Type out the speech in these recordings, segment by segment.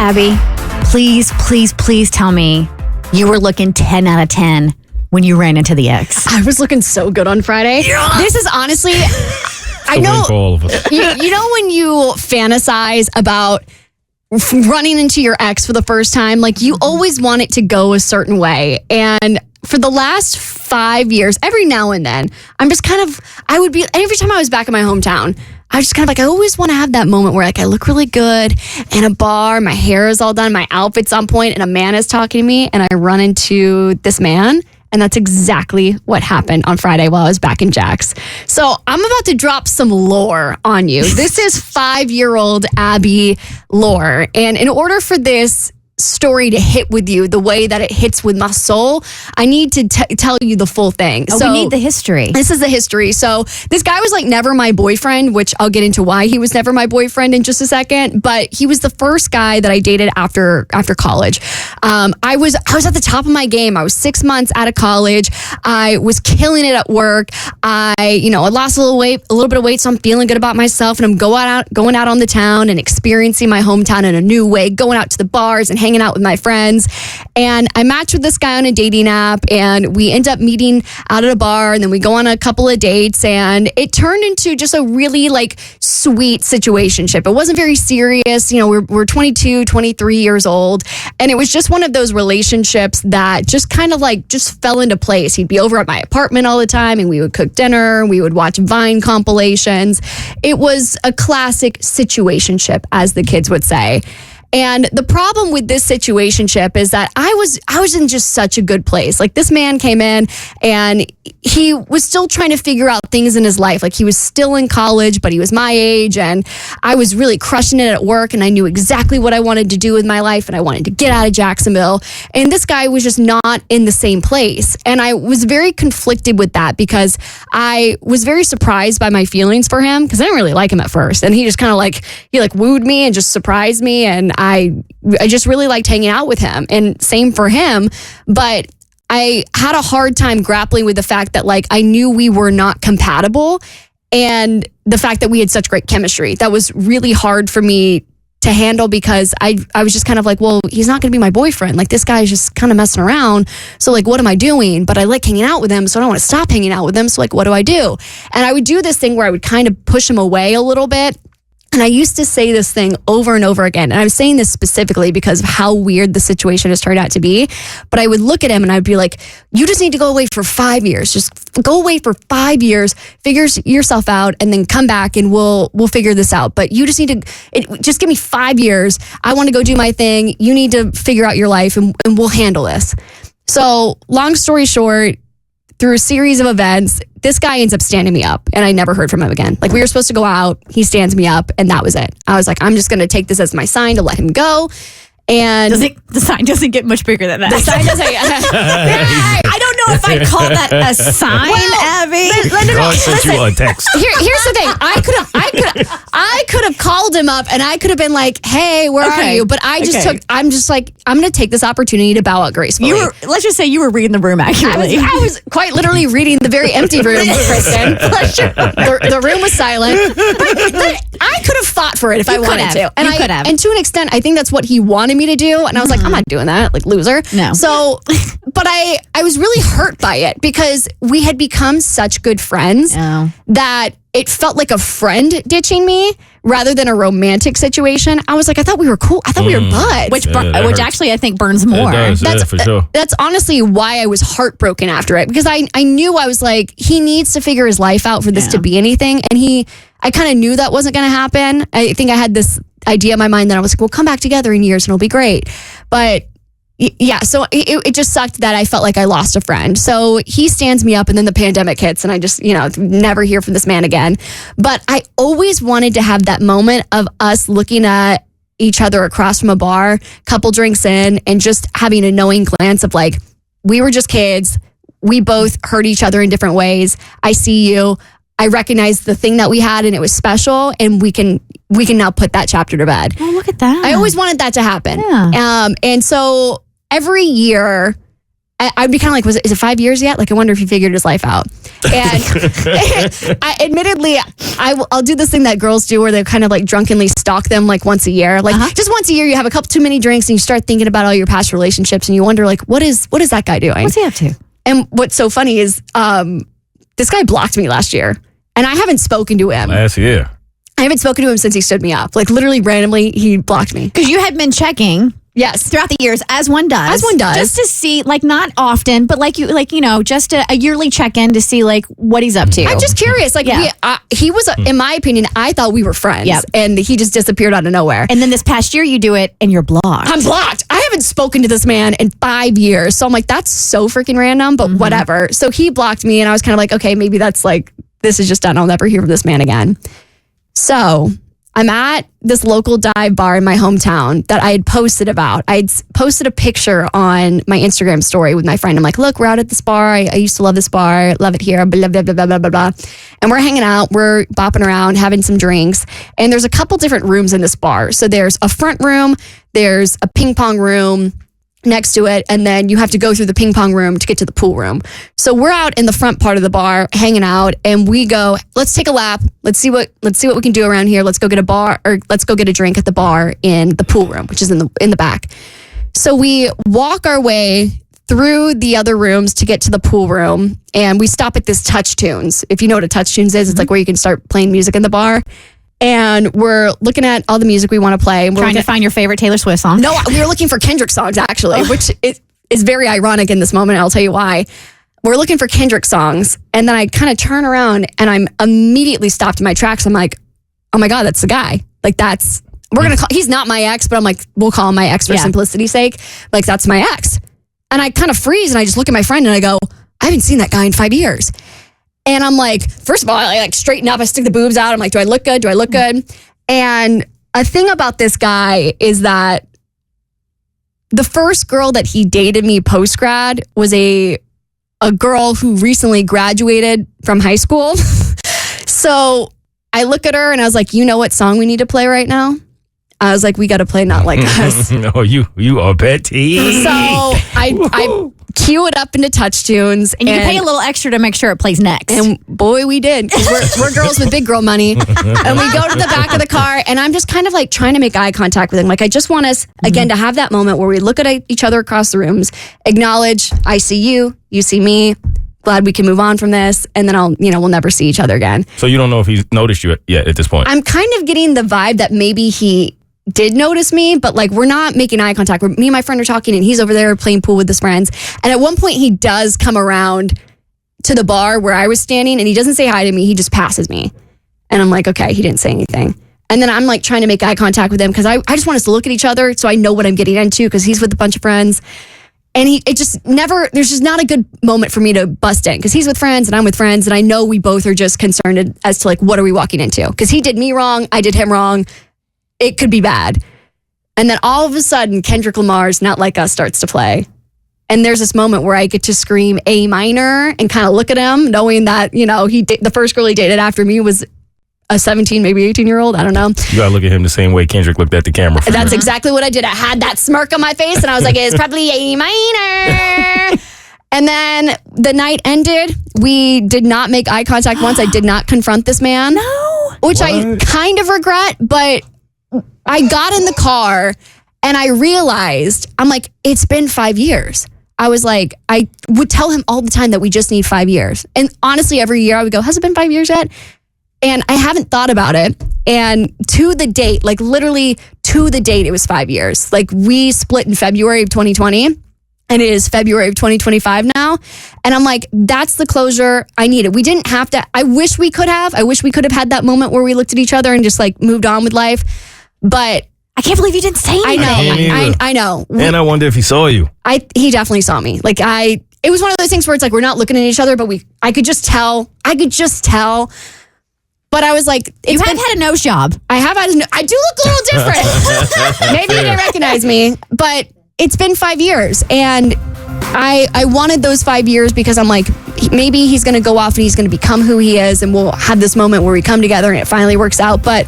Abby, please tell me you were looking 10 out of 10 when you ran into the ex. I was looking so good on Friday. Yeah. This is honestly, I know, for all of us. You know when you fantasize about running into your ex for the first time, like you always want it to go a certain way. And for the last 5 years, every now and then, I'm just kind of, every time I was back in my hometown, I was just kind of like, I always want to have that moment where like I look really good in a bar, my hair is all done, my outfit's on point, and a man is talking to me, and I run into this man. And that's exactly what happened on Friday while I was back in Jack's. So I'm about to drop some lore on you. This is 5-year-old Abby lore. And in order for this story to hit with you the way that it hits with my soul, I need to tell you the full thing. So we need the history. This is the history. So this guy was like never my boyfriend, which I'll get into why he was never my boyfriend in just a second. But he was the first guy that I dated after college. I was at the top of my game. I was 6 months out of college. I was killing it at work. I lost a little bit of weight, so I'm feeling good about myself, and I'm going out on the town and experiencing my hometown in a new way, going out to the bars and hanging out with my friends. And I matched with this guy on a dating app, and we end up meeting out at a bar, and then we go on a couple of dates, and it turned into just a really like sweet situationship. It wasn't very serious. We're 22, 23 years old, and it was just one of those relationships that just kind of like just fell into place. He'd be over at my apartment all the time, and we would cook dinner, we would watch Vine compilations. It was a classic situationship, as the kids would say. And the problem with this situationship is that I was in just such a good place. Like, this man came in and he was still trying to figure out things in his life. Like, he was still in college, but he was my age, and I was really crushing it at work, and I knew exactly what I wanted to do with my life, and I wanted to get out of Jacksonville. And this guy was just not in the same place. And I was very conflicted with that because I was very surprised by my feelings for him, because I didn't really like him at first. And he just kind of he wooed me and just surprised me, and I just really liked hanging out with him, and same for him. But I had a hard time grappling with the fact that I knew we were not compatible, and the fact that we had such great chemistry. That was really hard for me to handle, because I was just kind of like, well, he's not going to be my boyfriend. Like, this guy's just kind of messing around. So what am I doing? But I like hanging out with him, so I don't want to stop hanging out with him. So what do I do? And I would do this thing where I would kind of push him away a little bit. And I used to say this thing over and over again. And I'm saying this specifically because of how weird the situation has turned out to be. But I would look at him and I'd be like, you just need to go away for 5 years. Just go away for 5 years, figure yourself out, and then come back and we'll figure this out. But you just need to, just give me 5 years. I want to go do my thing. You need to figure out your life, and we'll handle this. So long story short, through a series of events, this guy ends up standing me up, and I never heard from him again. We were supposed to go out, he stands me up, and that was it. I was like, I'm just going to take this as my sign to let him go. And the sign doesn't get much bigger than that. The sign doesn't. I don't know if I'd call that a sign, Abby. I sent you a text. Here's the thing. I could have called him up, and I could have been like, "Hey, where are you?" But I'm just like, I'm going to take this opportunity to bow out gracefully. Let's just say you were reading the room accurately. I was quite literally reading the very empty room, Kristen. The room was silent. But I could have fought for it if I wanted to. And you could have. And to an extent, I think that's what he wanted me to do. And I was like, I'm not doing that, loser. No. So, but I was really hurt by it, because we had become such good friends that it felt like a friend ditching me rather than a romantic situation. I was like, I thought we were cool. I thought we were buds. Which actually I think burns more. It does, for sure. That's honestly why I was heartbroken after it, because I knew, I was like, he needs to figure his life out for this to be anything. And I kind of knew that wasn't going to happen. I think I had this idea in my mind that I was like, we'll come back together in years and it'll be great. But yeah, so it just sucked that I felt like I lost a friend. So he stands me up, and then the pandemic hits, and I just, never hear from this man again. But I always wanted to have that moment of us looking at each other across from a bar, couple drinks in, and just having a knowing glance of we were just kids. We both hurt each other in different ways. I see you. I recognize the thing that we had, and it was special, and we can now put that chapter to bed. Oh, look at that. I always wanted that to happen. Yeah. And so every year, I'd be kind of like, is it 5 years yet? I wonder if he figured his life out. And admittedly, I'll do this thing that girls do where they kind of like drunkenly stalk them like once a year. Like just once a year, you have a couple too many drinks and you start thinking about all your past relationships and you wonder like, what is that guy doing? What's he up to? And what's so funny is this guy blocked me last year and I haven't spoken to him. Last year. I haven't spoken to him since he stood me up. Like literally randomly, he blocked me. Because you had been checking. Yes. Throughout the years, as one does. As one does. Just to see, like, not often, but just a yearly check-in to see, like, what he's up to. I'm just curious. Like, he was, in my opinion, I thought we were friends. Yep. And he just disappeared out of nowhere. And then this past year, you do it, and you're blocked. I'm blocked. I haven't spoken to this man in 5 years. So I'm like, that's so freaking random, but whatever. So he blocked me, and I was kind of like, okay, maybe that's like, this is just done. I'll never hear from this man again. So I'm at this local dive bar in my hometown that I had posted about. I had posted a picture on my Instagram story with my friend. I'm like, look, we're out at this bar. I used to love this bar. Love it here. Blah, blah, blah, blah, blah, blah, blah. And we're hanging out. We're bopping around, having some drinks. And there's a couple different rooms in this bar. So there's a front room. There's a ping pong room next to it, and then you have to go through the ping pong room to get to the pool room. So we're out in the front part of the bar hanging out, and we go, let's take a lap. Let's see what we can do around here. Let's go get a drink at the bar in the pool room, which is in the back. So we walk our way through the other rooms to get to the pool room, and we stop at this Touch Tunes. If you know what a Touch Tunes is, it's like where you can start playing music in the bar. And we're looking at all the music we want to play. And we're trying to find your favorite Taylor Swift song. No, we were looking for Kendrick songs, actually, which is very ironic in this moment. I'll tell you why. We're looking for Kendrick songs. And then I kind of turn around and I'm immediately stopped in my tracks. I'm like, oh my God, that's the guy. Like he's not my ex, but I'm like, we'll call him my ex for simplicity's sake. Like, that's my ex. And I kind of freeze and I just look at my friend and I go, I haven't seen that guy in 5 years. And I'm like, first of all, I like straighten up. I stick the boobs out. I'm like, do I look good? Do I look good? And a thing about this guy is that the first girl that he dated me post-grad was a girl who recently graduated from high school. So I look at her and I was like, you know what song we need to play right now? I was like, we got to play Not Like Us. No, you are petty. So I cue it up into Touch Tunes. And you can pay a little extra to make sure it plays next. And boy, we did. 'Cause we're girls with big girl money. And we go to the back of the car and I'm just kind of like trying to make eye contact with him. Like, I just want us, again, to have that moment where we look at each other across the rooms, acknowledge, I see you, you see me. Glad we can move on from this. And then we'll never see each other again. So you don't know if he's noticed you yet at this point? I'm kind of getting the vibe that maybe he did notice me, but like we're not making eye contact. Me and my friend are talking and he's over there playing pool with his friends. And at one point he does come around to the bar where I was standing and he doesn't say hi to me. He just passes me. And I'm like, okay, he didn't say anything. And then I'm like trying to make eye contact with him because I just want us to look at each other so I know what I'm getting into because he's with a bunch of friends. And there's just not a good moment for me to bust in because he's with friends and I'm with friends. And I know we both are just concerned as to like, what are we walking into? Because he did me wrong. I did him wrong. It could be bad. And then all of a sudden, Kendrick Lamar's Not Like Us starts to play. And there's this moment where I get to scream A minor and kind of look at him, knowing that, the first girl he dated after me was a 17, maybe 18-year-old. I don't know. You gotta look at him the same way Kendrick looked at the camera. That's exactly what I did. I had that smirk on my face and I was like, it's probably A minor. And then the night ended. We did not make eye contact once. I did not confront this man. No. Which I kind of regret, but I got in the car and I realized, I'm like, it's been 5 years. I was like, I would tell him all the time that we just need 5 years. And honestly, every year I would go, has it been 5 years yet? And I haven't thought about it. And to the date, like literally to the date, it was 5 years. Like we split in February of 2020 and it is February of 2025 now. And I'm like, that's the closure I needed. We didn't have to, I wish we could have had that moment where we looked at each other and just like moved on with life. But I can't believe you didn't say anything. I know. And I wonder if he saw you. He definitely saw me. Like it was one of those things where it's like, we're not looking at each other, but I could just tell. But I was like, you have had a nose job. I have had I do look a little different. Maybe you didn't recognize me, but it's been 5 years. And I wanted those 5 years because I'm like, maybe he's going to go off and he's going to become who he is. And we'll have this moment where we come together and it finally works out. But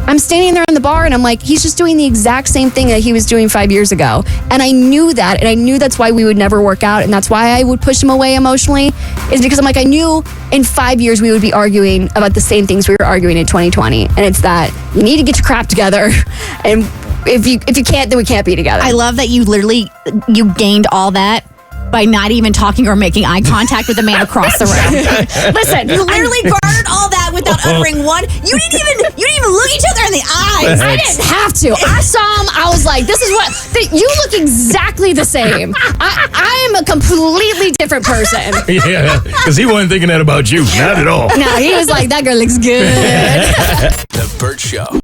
I'm standing there in the bar and I'm like, he's just doing the exact same thing that he was doing 5 years ago. And I knew that. And I knew that's why we would never work out. And that's why I would push him away emotionally, is because I'm like, I knew in 5 years we would be arguing about the same things we were arguing in 2020. And it's that you need to get your crap together. And if you can't, then we can't be together. I love that you gained all that by not even talking or making eye contact with the man across the room. Listen, you literally garnered all that without uttering one. You didn't even look each other in the eyes. I didn't have to. I saw him. I was like, this is what you look exactly the same. I am a completely different person. Yeah, because he wasn't thinking that about you. Not at all. No, he was like, that girl looks good. The Bert Show.